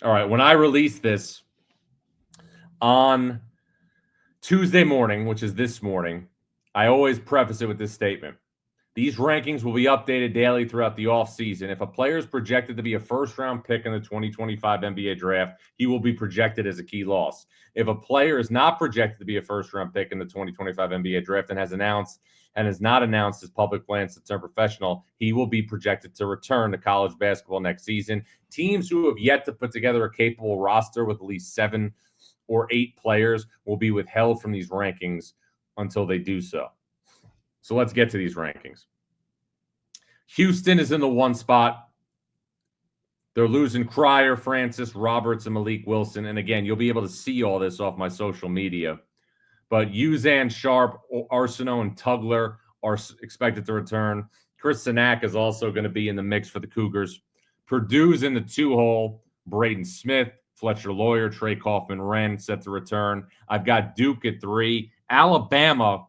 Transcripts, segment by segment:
All right, when I release this on Tuesday morning, which is this morning, I always preface it with this statement. These rankings will be updated daily throughout the offseason. If a player is projected to be a first-round pick in the 2025 NBA draft, he will be projected as a key loss. If a player is not projected to be a first-round pick in the 2025 NBA draft and has not announced his public plans to turn professional, he will be projected to return to college basketball next season. Teams who have yet to put together a capable roster with at least 7 or 8 players will be withheld from these rankings until they do so. So let's get to these rankings. Houston is in the 1 spot. They're losing Cryer, Francis, Roberts, and Malik Wilson. And again, you'll be able to see all this off my social media. But Uzan, Sharp, Arsenault, and Tugler are expected to return. Chris Sinak is also going to be in the mix for the Cougars. Purdue's in the 2-hole. Braden Smith, Fletcher Lawyer, Trey Kaufman-Wren set to return. I've got Duke at 3. Alabama,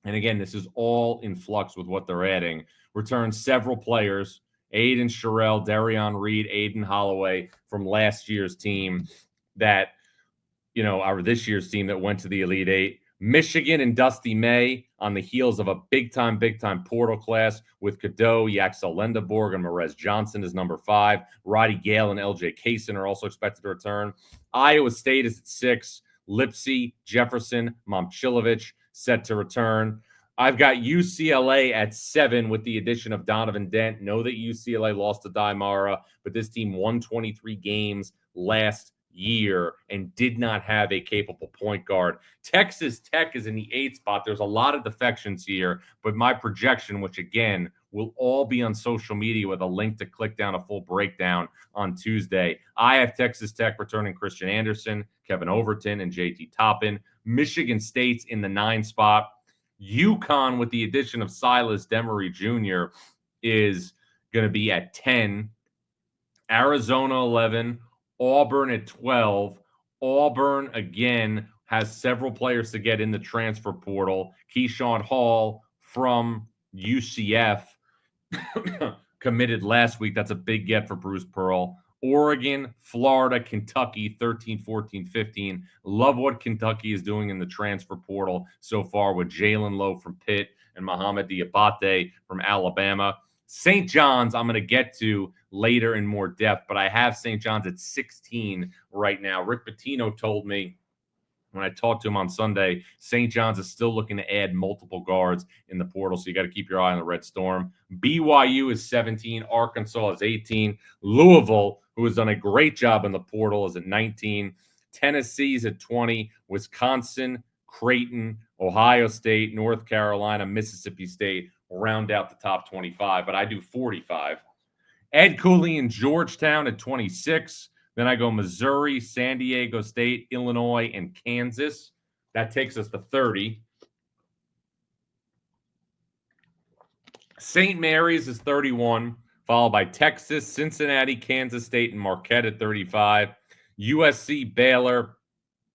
and again, this is all in flux with what they're adding, returns several players. Aiden Sherrill, Darion Reed, Aiden Holloway from last year's team that, or this year's team that went to the Elite Eight. Michigan and Dusty May on the heels of a big-time portal class with Cadeau, Yaxel Lendeborg, and Merez Johnson is number 5. Roddy Gale and LJ Kaysen are also expected to return. Iowa State is at 6. Lipsy, Jefferson, Momchilovich set to return. I've got UCLA at 7 with the addition of Donovan Dent. Know that UCLA lost to Daimara, but this team won 23 games last year and did not have a capable point guard. Texas Tech is in the 8th spot. There's a lot of defections here, but my projection, which again will all be on social media with a link to click down a full breakdown on Tuesday. I have Texas Tech returning Christian Anderson, Kevin Overton, and JT Toppin. Michigan State's in the 9 spot. UConn, with the addition of Silas Demery Jr., is going to be at 10. Arizona 11. Auburn at 12. Auburn, again, has several players to get in the transfer portal. Keyshawn Hall from UCF committed last week. That's a big get for Bruce Pearl. Oregon, Florida, Kentucky, 13, 14, 15. Love what Kentucky is doing in the transfer portal so far with Jalen Lowe from Pitt and Mohamed Diabate from Alabama. St. John's, I'm going to get to later in more depth, but I have St. John's at 16 right now. Rick Pitino told me when I talked to him on Sunday, St. John's is still looking to add multiple guards in the portal, so you got to keep your eye on the Red Storm. BYU is 17. Arkansas is 18. Louisville, who has done a great job in the portal, is at 19. Tennessee's at 20. Wisconsin, Creighton, Ohio State, North Carolina, Mississippi State round out the top 25, but I do 45. Ed Cooley in Georgetown at 26. Then I go Missouri, San Diego State, Illinois, and Kansas. That takes us to 30. St. Mary's is 31, followed by Texas, Cincinnati, Kansas State, and Marquette at 35. USC, Baylor,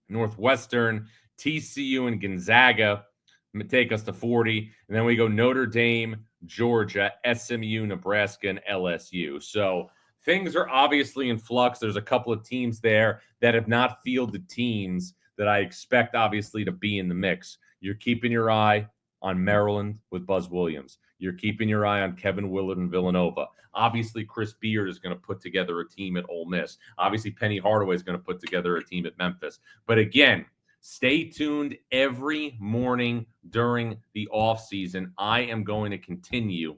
Northwestern, TCU, and Gonzaga take us to 40. And then we go Notre Dame, Georgia, SMU, Nebraska, and LSU. So things are obviously in flux. There's a couple of teams there that have not fielded teams that I expect, obviously, to be in the mix. You're keeping your eye on Maryland with Buzz Williams. You're keeping your eye on Kevin Willard and Villanova. Obviously, Chris Beard is going to put together a team at Ole Miss. Obviously, Penny Hardaway is going to put together a team at Memphis. But again, stay tuned every morning during the offseason. I am going to continue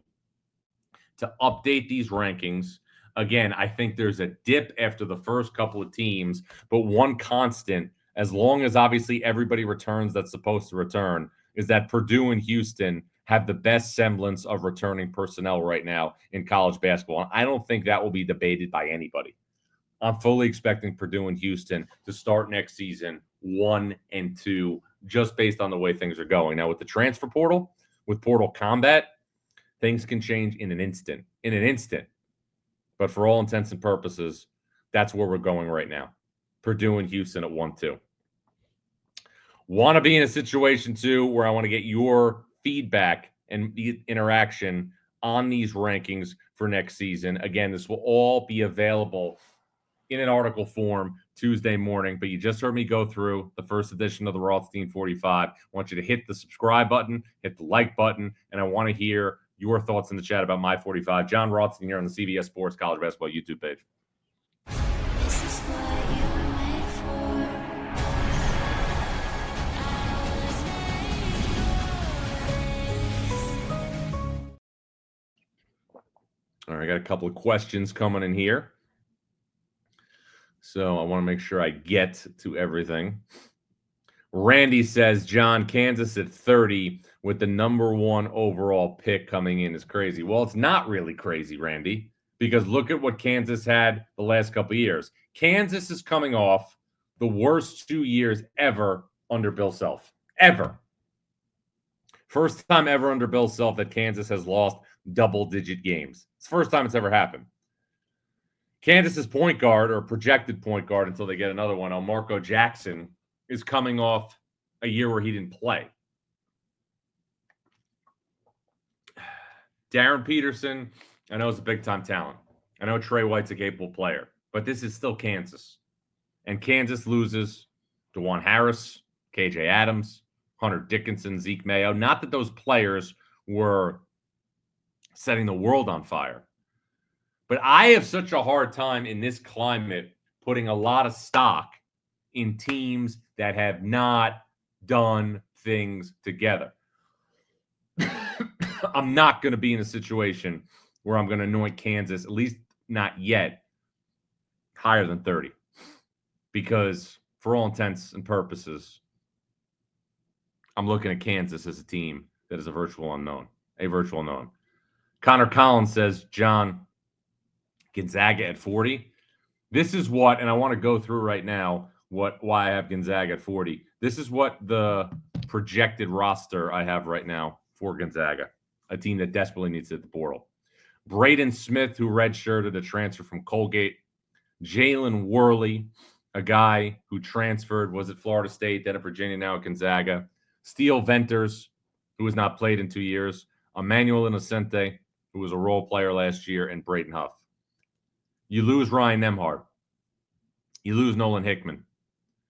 to update these rankings. Again, I think there's a dip after the first couple of teams, but one constant, as long as obviously everybody returns that's supposed to return, is that Purdue and Houston have the best semblance of returning personnel right now in college basketball. And I don't think that will be debated by anybody. I'm fully expecting Purdue and Houston to start next season 1-2, just based on the way things are going. Now, with the transfer portal, with portal combat, things can change in an instant. But for all intents and purposes, that's where we're going right now. Purdue and Houston at 1-2. Want to be in a situation, too, where I want to get your feedback and interaction on these rankings for next season. Again, this will all be available in an article form Tuesday morning, but you just heard me go through the first edition of the Rothstein 45. I want you to hit the subscribe button, hit the like button, and I want to hear your thoughts in the chat about my 45. John Rothstein here on the CBS Sports College Basketball YouTube page. This is what you were made for. I was made for this. All right, I got a couple of questions coming in here. So I want to make sure I get to everything. Randy says, John, Kansas at 30 with the number 1 overall pick coming in is crazy. Well, it's not really crazy, Randy, because look at what Kansas had the last couple of years. Kansas is coming off the worst 2 years ever under Bill Self. Ever. First time ever under Bill Self that Kansas has lost double-digit games. It's the first time it's ever happened. Kansas's point guard, or projected point guard until they get another one, Marco Jackson, is coming off a year where he didn't play. Darren Peterson, I know, is a big-time talent. I know Trey White's a capable player, but this is still Kansas. And Kansas loses DeJuan Harris, KJ Adams, Hunter Dickinson, Zeke Mayo. Not that those players were setting the world on fire, but I have such a hard time in this climate putting a lot of stock in teams that have not done things together. I'm not going to be in a situation where I'm going to anoint Kansas, at least not yet, higher than 30. Because for all intents and purposes, I'm looking at Kansas as a team that is a virtual unknown. Connor Collins says, John, Gonzaga at 40. This is what, and I want to go through right now why I have Gonzaga at 40. This is what the projected roster I have right now for Gonzaga, a team that desperately needs to hit the portal. Braden Smith, who redshirted a transfer from Colgate. Jalen Worley, a guy who transferred, was at Florida State, then at Virginia, now at Gonzaga. Steele Venters, who has not played in 2 years. Emmanuel Innocente, who was a role player last year, and Braden Huff. You lose Ryan Nembhard. You lose Nolan Hickman.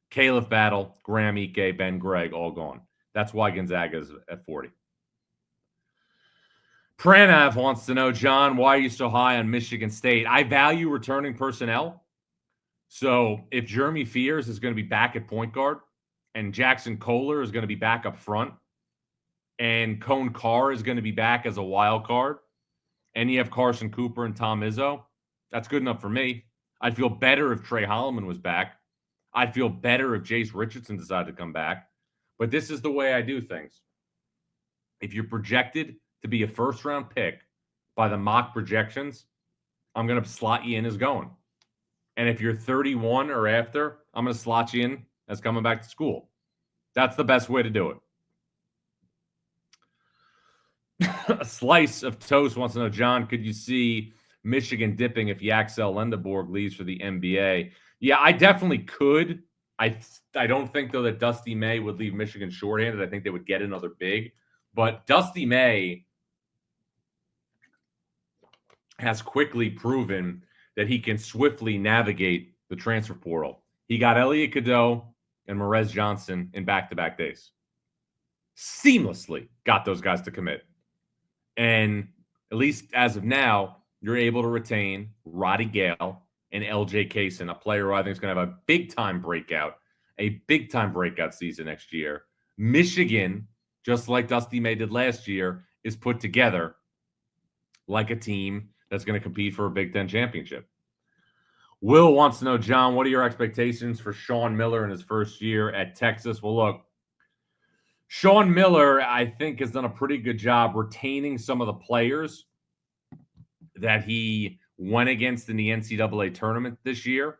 Caleb Battle, Graham Ike, Ben Gregg, all gone. That's why Gonzaga is at 40. Pranav wants to know, John, why are you so high on Michigan State? I value returning personnel. So if Jeremy Fears is going to be back at point guard and Jackson Kohler is going to be back up front and Cone Carr is going to be back as a wild card and you have Carson Cooper and Tom Izzo, that's good enough for me. I'd feel better if Trey Holloman was back. I'd feel better if Jace Richardson decided to come back. But this is the way I do things. If you're projected to be a first-round pick by the mock projections, I'm going to slot you in as going. And if you're 31 or after, I'm going to slot you in as coming back to school. That's the best way to do it. A slice of toast wants to know, John, could you see Michigan dipping if Yaxel Lendeborg leaves for the NBA? Yeah, I definitely could. I don't think, though, that Dusty May would leave Michigan shorthanded. I think they would get another big. But Dusty May has quickly proven that he can swiftly navigate the transfer portal. He got Elliot Cadeau and Morez Johnson in back-to-back days. Seamlessly got those guys to commit. And at least as of now, you're able to retain Roddy Gale and LJ Kaysen, a player who I think is going to have a big-time breakout season next year. Michigan, just like Dusty May did last year, is put together like a team that's going to compete for a Big Ten championship. Will wants to know, John, what are your expectations for Sean Miller in his first year at Texas? Well, look, Sean Miller, I think, has done a pretty good job retaining some of the players that he went against in the NCAA tournament this year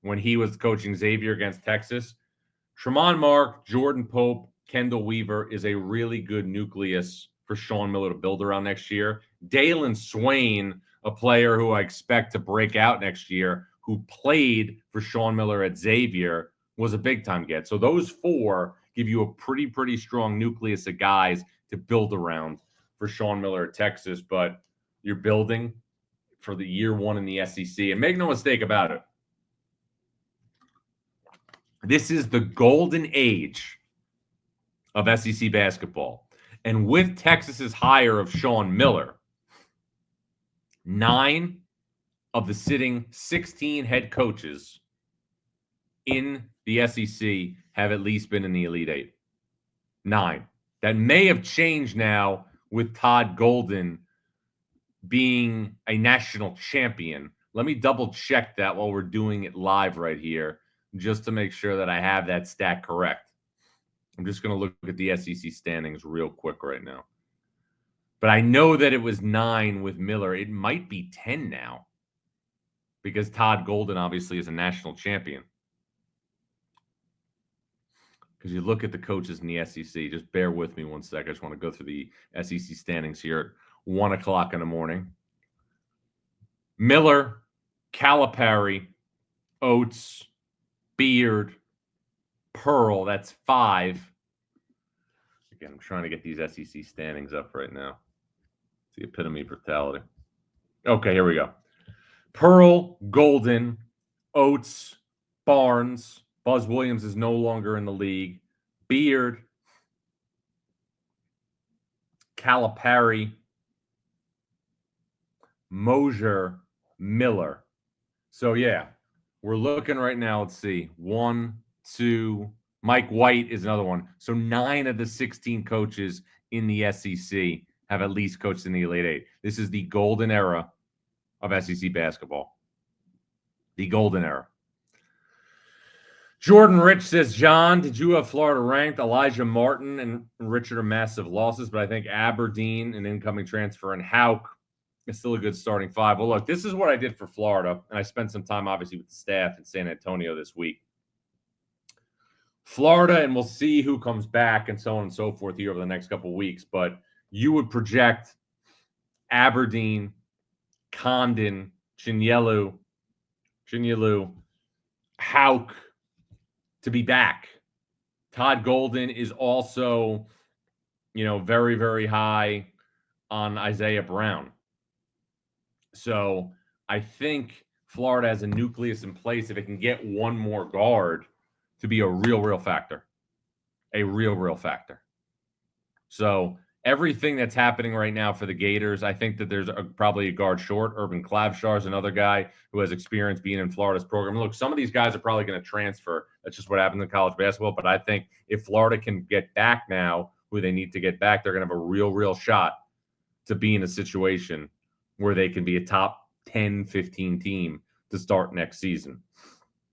when he was coaching Xavier against Texas. Tremont Mark, Jordan Pope, Kendall Weaver is a really good nucleus for Sean Miller to build around next year. Dalen Swain, a player who I expect to break out next year, who played for Sean Miller at Xavier, was a big-time get. So those four give you a pretty strong nucleus of guys to build around for Sean Miller at Texas. But you're building for the year one in the SEC. And make no mistake about it, This is the golden age of SEC basketball. And with Texas's hire of Sean Miller, 9 of the sitting 16 head coaches in the SEC have at least been in the Elite Eight. 9. That may have changed now with Todd Golden being a national champion. Let me double check that while we're doing it live right here, just to make sure that I have that stat correct. I'm just going to look at the SEC standings real quick right now. But I know that it was 9 with Miller. It might be 10 now because Todd Golden obviously is a national champion. Because you look at the coaches in the SEC, just bear with me one sec. I just want to go through the SEC standings here at 1 o'clock in the morning. Miller, Calipari, Oates, Beard, Pearl, that's 5. Again, I'm trying to get these SEC standings up right now. It's the epitome of brutality. Okay, here we go. Pearl, Golden, Oates, Barnes. Buzz Williams is no longer in the league. Beard, Calipari, Mosier, Miller. So, yeah, we're looking right now. Let's see. 1, 2. Mike White is another one. So 9 of the 16 coaches in the SEC have at least coached in the Elite Eight. This is the golden era of SEC basketball. The golden era. Jordan Rich says, John, did you have Florida ranked? Elijah Martin and Richard are massive losses, but I think Aberdeen, an incoming transfer, and Houck is still a good starting 5. Well, look, this is what I did for Florida, and I spent some time, obviously, with the staff in San Antonio this week. Florida, and we'll see who comes back and so on and so forth here over the next couple of weeks, but you would project Aberdeen, Condon, Chinyelu, Houck to be back. Todd Golden is also, very, very high on Isaiah Brown. So I think Florida has a nucleus in place if it can get one more guard to be a real factor. A real factor. So everything that's happening right now for the Gators, I think that there's probably a guard short. Urban Clavshar is another guy who has experience being in Florida's program. Look, some of these guys are probably going to transfer. That's just what happens in college basketball. But I think if Florida can get back now who they need to get back, they're going to have a real shot to be in a situation where they can be a top 10, 15 team to start next season.